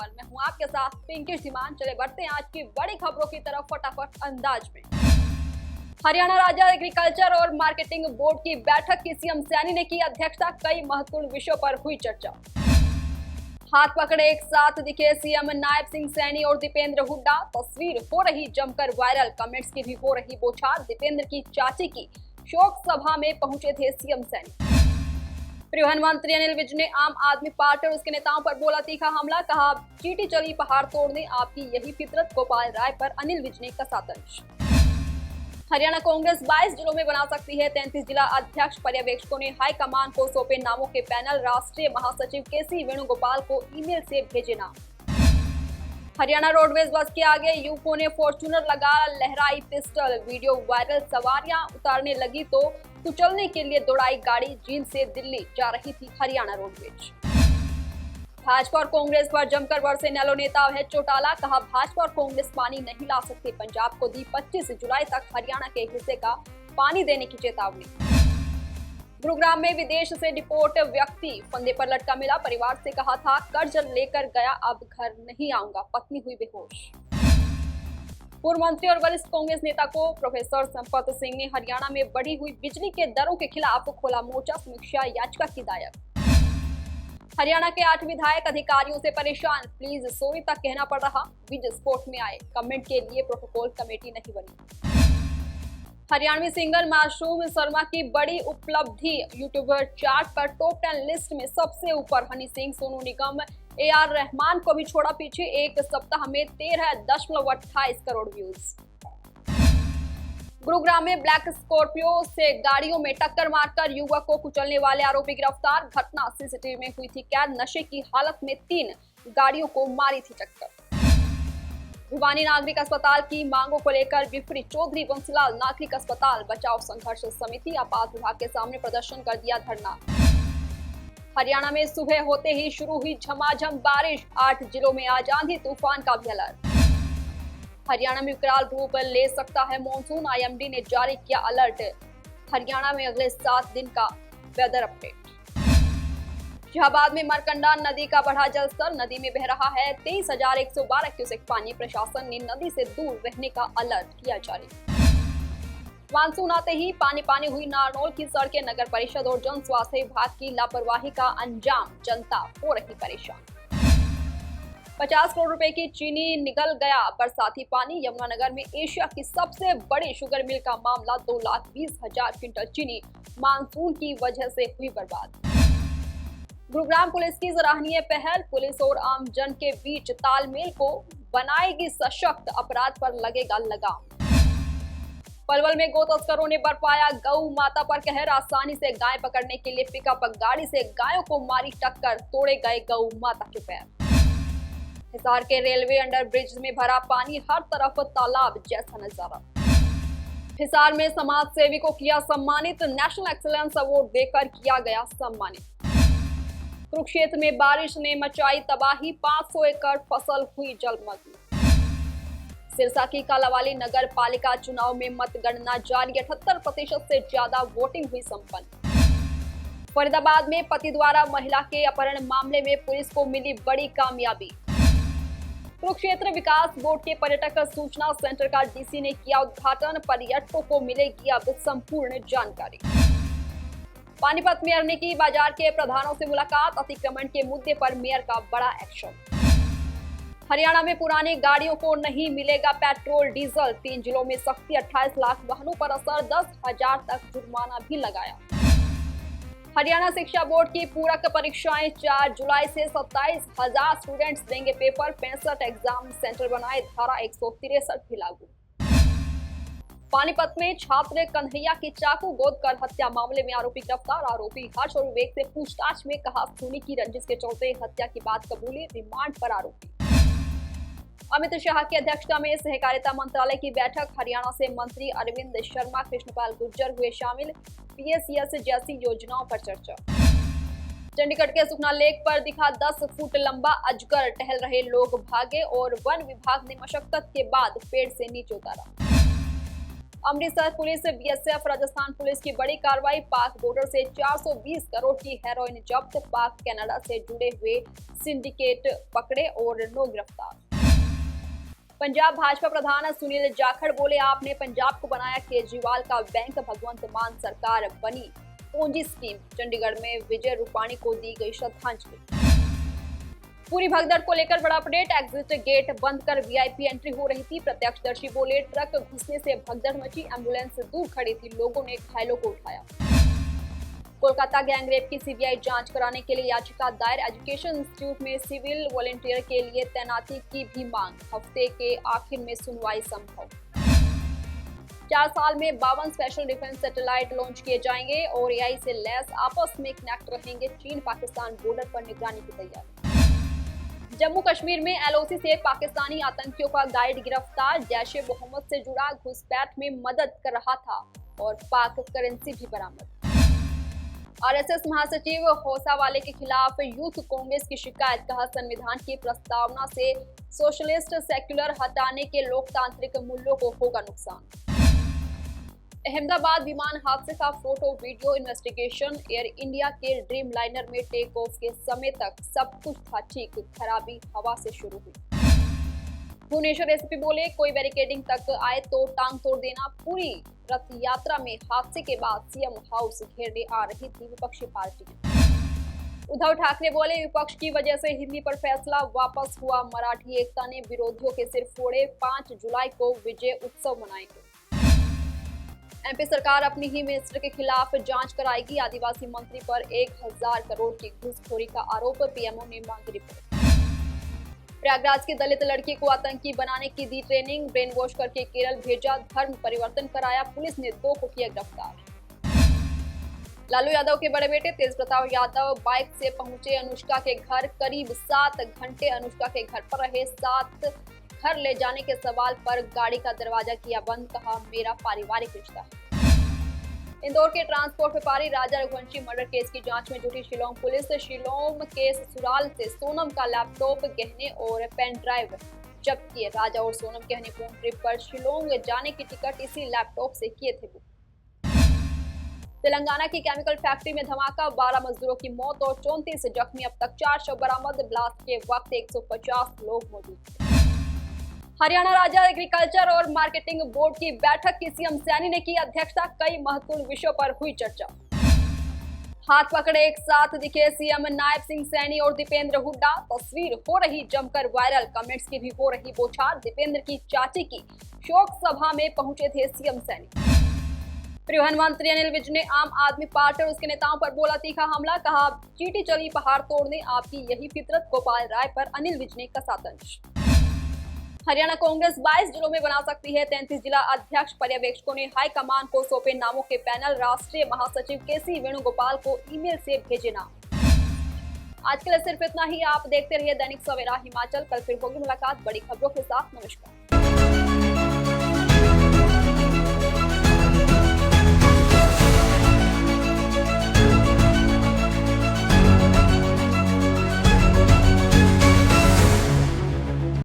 Channel. मैं हूं आपके साथ पिंकी सीमान। चले बढ़ते हैं आज की बड़ी खबरों की तरफ फटाफट अंदाज में। हरियाणा राज्य एग्रीकल्चर और मार्केटिंग बोर्ड की बैठक की सीएम सैनी ने की अध्यक्षता। कई महत्वपूर्ण विषयों पर हुई चर्चा। हाथ पकड़े एक साथ दिखे सीएम नायब सिंह सैनी और दीपेंद्र हुड्डा। तस्वीर हो रही जमकर वायरल, कमेंट्स की भी हो रही बौछार। दीपेंद्र की चाची की शोक सभा में पहुंचे थे सीएम सैनी। परिवहन मंत्री अनिल विज ने आम आदमी पार्टी और उसके नेताओं पर बोला तीखा हमला। कहा चींटी चली पहाड़ तोड़ने, आपकी यही फितरत। गोपाल राय पर अनिल विज ने कसा तंज। हरियाणा कांग्रेस 22 जिलों में बना सकती है 33 जिला अध्यक्ष। पर्यवेक्षकों ने हाईकमान को सौंपे नामों के पैनल। राष्ट्रीय महासचिव केसी वेणुगोपाल को ईमेल से भेजे नाम। हरियाणा रोडवेज बस के आगे युवकों ने फॉर्च्यूनर लगा लहराई पिस्टल। वीडियो वायरल, सवारियां उतारने लगी तो कुचलने के लिए दौड़ाई गाड़ी। जींद से दिल्ली जा रही थी हरियाणा रोडवेज। भाजपा और कांग्रेस पर जमकर बरसे नैलो नेता है चौटाला। कहा भाजपा और कांग्रेस पानी नहीं ला सकते। पंजाब को दी 25 जुलाई तक हरियाणा के हिस्से का पानी देने की चेतावनी। गुरुग्राम में विदेश से डिपोर्ट व्यक्ति फंदे पर लटका मिला। परिवार से कहा था कर्ज लेकर गया, अब घर नहीं आऊंगा। पत्नी हुई बेहोश। पूर्व मंत्री और वरिष्ठ कांग्रेस नेता को प्रोफेसर संपत सिंह ने हरियाणा में बढ़ी हुई बिजली के दरों के खिलाफ खोला मोर्चा। समीक्षा याचिका की दायर। हरियाणा के 8 विधायक अधिकारियों से परेशान। प्लीज सॉरी तक कहना पड़ रहा। विस्फोट में आए कमेंट के लिए प्रोटोकॉल कमेटी नहीं बनी। हरियाणवी सिंगर मासूम शर्मा की बड़ी उपलब्धि। यूट्यूबर चार्ट पर टॉप 10 लिस्ट में सबसे ऊपर। हनी सिंह, सोनू निगम, AR रहमान को भी छोड़ा पीछे। एक सप्ताह में 13.28 करोड़ व्यूज। गुरुग्राम में ब्लैक स्कॉर्पियो से गाड़ियों में टक्कर मारकर युवक को कुचलने वाले आरोपी गिरफ्तार। घटना सीसीटीवी में हुई थी कैद। नशे की हालत में 3 गाड़ियों को मारी थी टक्कर। भिवानी नागरिक अस्पताल की मांगों को लेकर विपरीत। चौधरी बंसीलाल नागरिक अस्पताल बचाव संघर्ष समिति आपात विभाग के सामने प्रदर्शन कर दिया धरना। हरियाणा में सुबह होते ही शुरू हुई झमाझम बारिश। 8 जिलों में आज आंधी तूफान का भी अलर्ट। हरियाणा में विकराल रूप ले सकता है मॉनसून। IMD ने जारी किया अलर्ट। हरियाणा में अगले 7 दिन का वेदर अपडेट। शाहबाद में मरकंडा नदी का बढ़ा जलस्तर। नदी में बह रहा है 23,112 क्यूसेक पानी। प्रशासन ने नदी से दूर रहने का अलर्ट किया जारी। मानसून आते ही पानी पानी हुई नारनौल की सड़कें। नगर परिषद और जन स्वास्थ्य विभाग की लापरवाही का अंजाम। जनता हो रही परेशान। 50 करोड़ रुपए की चीनी निगल गया बरसाती पानी। यमुनानगर में एशिया की सबसे बड़ी शुगर मिल का मामला। 2,20,000 क्विंटल चीनी मानसून की वजह से हुई बर्बाद। गुरुग्राम पुलिस की सराहनीय पहल। पुलिस और आम जन के बीच तालमेल को बनाएगी सशक्त। अपराध पर लगेगा लगाम। पलवल में गौ तस्करों ने बरपाया गौ माता पर कहर। आसानी से गाय पकड़ने के लिए पिकअप गाड़ी से गायों को मारी टक्कर। तोड़े गए गौ माता के पैर। हिसार के रेलवे अंडर ब्रिज में भरा पानी। हर तरफ तालाब जैसा नजारा। हिसार में समाज सेवी को किया सम्मानित। नेशनल एक्सीलेंस अवार्ड देकर किया गया सम्मानित। कुरुक्षेत्र में बारिश ने मचाई तबाही। 500 एकड़ फसल हुई जलमग्न। सिरसा की कालावाली नगर पालिका चुनाव में मतगणना जारी। 78% से ज्यादा वोटिंग हुई संपन्न। फरीदाबाद में पति द्वारा महिला के अपहरण मामले में पुलिस को मिली बड़ी कामयाबी। कुरुक्षेत्र विकास बोर्ड के पर्यटक सूचना सेंटर का DC ने किया उद्घाटन। पर्यटकों को मिलेगी अब संपूर्ण जानकारी। पानीपत में अरनिकी बाजार के प्रधानों से मुलाकात। अतिक्रमण के मुद्दे पर मेयर का बड़ा एक्शन। हरियाणा में पुरानी गाड़ियों को नहीं मिलेगा पेट्रोल डीजल। 3 जिलों में सख्ती। 28 लाख वाहनों पर असर। 10,000 तक जुर्माना भी लगाया। हरियाणा शिक्षा बोर्ड की पूरक परीक्षाएं 4 जुलाई से 27,000 स्टूडेंट्स देंगे पेपर। 65 एग्जाम सेंटर बनाए। धारा 163 भी लागू। पानीपत में छात्र कन्हैया की चाकू गोद कर हत्या मामले में आरोपी गिरफ्तार। आरोपी हर्ष और विवेक से पूछताछ में कहा खूनी की रंजिश के चलते हत्या की बात कबूली। रिमांड पर आरोपी। अमित शाह की अध्यक्षता में सहकारिता मंत्रालय की बैठक। हरियाणा से मंत्री अरविंद शर्मा, कृष्णपाल गुर्जर हुए शामिल। PSES जैसी योजनाओं पर चर्चा। चंडीगढ़ के सुखना लेक पर दिखा 10 फुट लंबा अजगर। टहल रहे लोग भागे और वन विभाग ने मशक्कत के बाद पेड़ से नीचे उतारा। Amritsar police, BSF, Rajasthan police की बड़ी कार्रवाई। पाक बॉर्डर से 420 करोड़ की हेरोइन जब्त। पाक कनाडा से जुड़े हुए सिंडिकेट पकड़े और 9 गिरफ्तार। पंजाब भाजपा प्रधान सुनील जाखड़ बोले, आपने पंजाब को बनाया केजरीवाल का बैंक। भगवंत मान सरकार बनी पूंजी स्कीम। चंडीगढ़ में विजय रूपाणी को दी गई श्रद्धांजलि। पूरी भगदड़ को लेकर बड़ा अपडेट। एग्जिट गेट बंद कर वीआईपी एंट्री हो रही थी। प्रत्यक्षदर्शी बोले, ट्रक घुसने से भगदड़ मची। एम्बुलेंस दूर खड़ी थी, लोगों ने घायलों को उठाया। कोलकाता गैंगरेप की सीबीआई जांच कराने के लिए याचिका दायर। एजुकेशन इंस्टीट्यूट में सिविल वॉलंटियर के लिए तैनाती की भी मांग। हफ्ते के आखिर में सुनवाई संभव। 4 साल में 52 स्पेशल डिफेंस सैटेलाइट लॉन्च किए जाएंगे और एआई से लैस आपस में कनेक्ट रहेंगे। चीन पाकिस्तान बॉर्डर पर निगरानी की तैयारी। जम्मू कश्मीर में एलओसी से पाकिस्तानी आतंकियों का गाइड गिरफ्तार। जैश-ए मोहम्मद से जुड़ा घुसपैठ में मदद कर रहा था और पाक करेंसी भी बरामद। आरएसएस महासचिव होसावाले के खिलाफ यूथ कांग्रेस की शिकायत। कहा, संविधान की प्रस्तावना से सोशलिस्ट सेक्युलर हटाने के लोकतांत्रिक मूल्यों को होगा नुकसान। अहमदाबाद विमान हादसे का photo video investigation. Air India के ड्रीम लाइनर में टेक ऑफ के समय तक सब कुछ था ठीक, खराबी हवा से शुरू हुई। भुवनेश्वर एसपी बोले, कोई बैरिकेडिंग तक आए तो टांग तोड़ देना। पूरी रथ यात्रा में हादसे के बाद सीएम हाउस घेरने आ रही थी विपक्षी पार्टी। उद्धव ठाकरे बोले, विपक्ष की वजह से हिंदी पर फैसला वापस हुआ। मराठी एकता ने विरोधियों के सिर फोड़े। 5 जुलाई को विजय उत्सव मनाएंगे। एमपी सरकार अपनी ही मिनिस्टर के खिलाफ जांच कराएगी। आदिवासी मंत्री पर 1000 करोड़ की घूसखोरी का आरोप। पीएमओ ने मांगी रिपोर्ट। प्रयागराज की दलित लड़की को आतंकी बनाने की दी ट्रेनिंग। ब्रेन वॉश करके केरल भेजा, धर्म परिवर्तन कराया। पुलिस ने 2 को किया गिरफ्तार। लालू यादव के बड़े बेटे तेज प्रताप यादव बाइक से पहुंचे अनुष्का के घर। करीब 7 घंटे अनुष्का के घर पर रहे। 7 घर ले जाने के सवाल पर गाड़ी का दरवाजा किया बंद। कहा, मेरा पारिवारिक रिश्ता है। इंदौर के ट्रांसपोर्ट व्यापारी राजा रघुवंशी मर्डर केस की जांच में जुटी शिलोंग पुलिस। शिलोंग के ससुराल से सोनम का लैपटॉप, गहने और पेन ड्राइव जब्त किए। राजा और सोनम के हनीमून ट्रिप पर शिलोंग जाने की टिकट इसी लैपटॉप से किए थे बुक। तेलंगाना की केमिकल फैक्ट्री में धमाका, 12 मजदूरों की मौत और 34 जख्मी। अब तक 4 शव बरामद। ब्लास्ट के वक्त 150 लोग मौजूद थे। हरियाणा राज्य एग्रीकल्चर और मार्केटिंग बोर्ड की बैठक की सीएम सैनी ने की अध्यक्षता। कई महत्वपूर्ण विषयों पर हुई चर्चा। हाथ पकड़े एक साथ दिखे सीएम नायब सिंह सैनी और दीपेंद्र हुड्डा। तस्वीर हो रही जमकर वायरल, कमेंट्स की भी हो रही बौछार। दीपेंद्र की चाची की शोक सभा में पहुंचे थे सीएम सैनी। परिवहन मंत्री अनिल विज ने आम आदमी पार्टी और उसके नेताओं पर बोला तीखा हमला। कहा, चींटी चली पहाड़ तोड़ने, आपकी यही फितरत। गोपाल राय पर अनिल विज ने कसा तंज। हरियाणा कांग्रेस 22 जिलों में बना सकती है 33 जिला अध्यक्ष। पर्यवेक्षकों ने हाईकमान को सौंपे नामों के पैनल। राष्ट्रीय महासचिव केसी वेणुगोपाल को ईमेल से भेजे नाम। आज के लिए सिर्फ इतना ही। आप देखते रहिए दैनिक सवेरा हिमाचल। कल फिर होगी मुलाकात बड़ी खबरों के साथ। नमस्कार।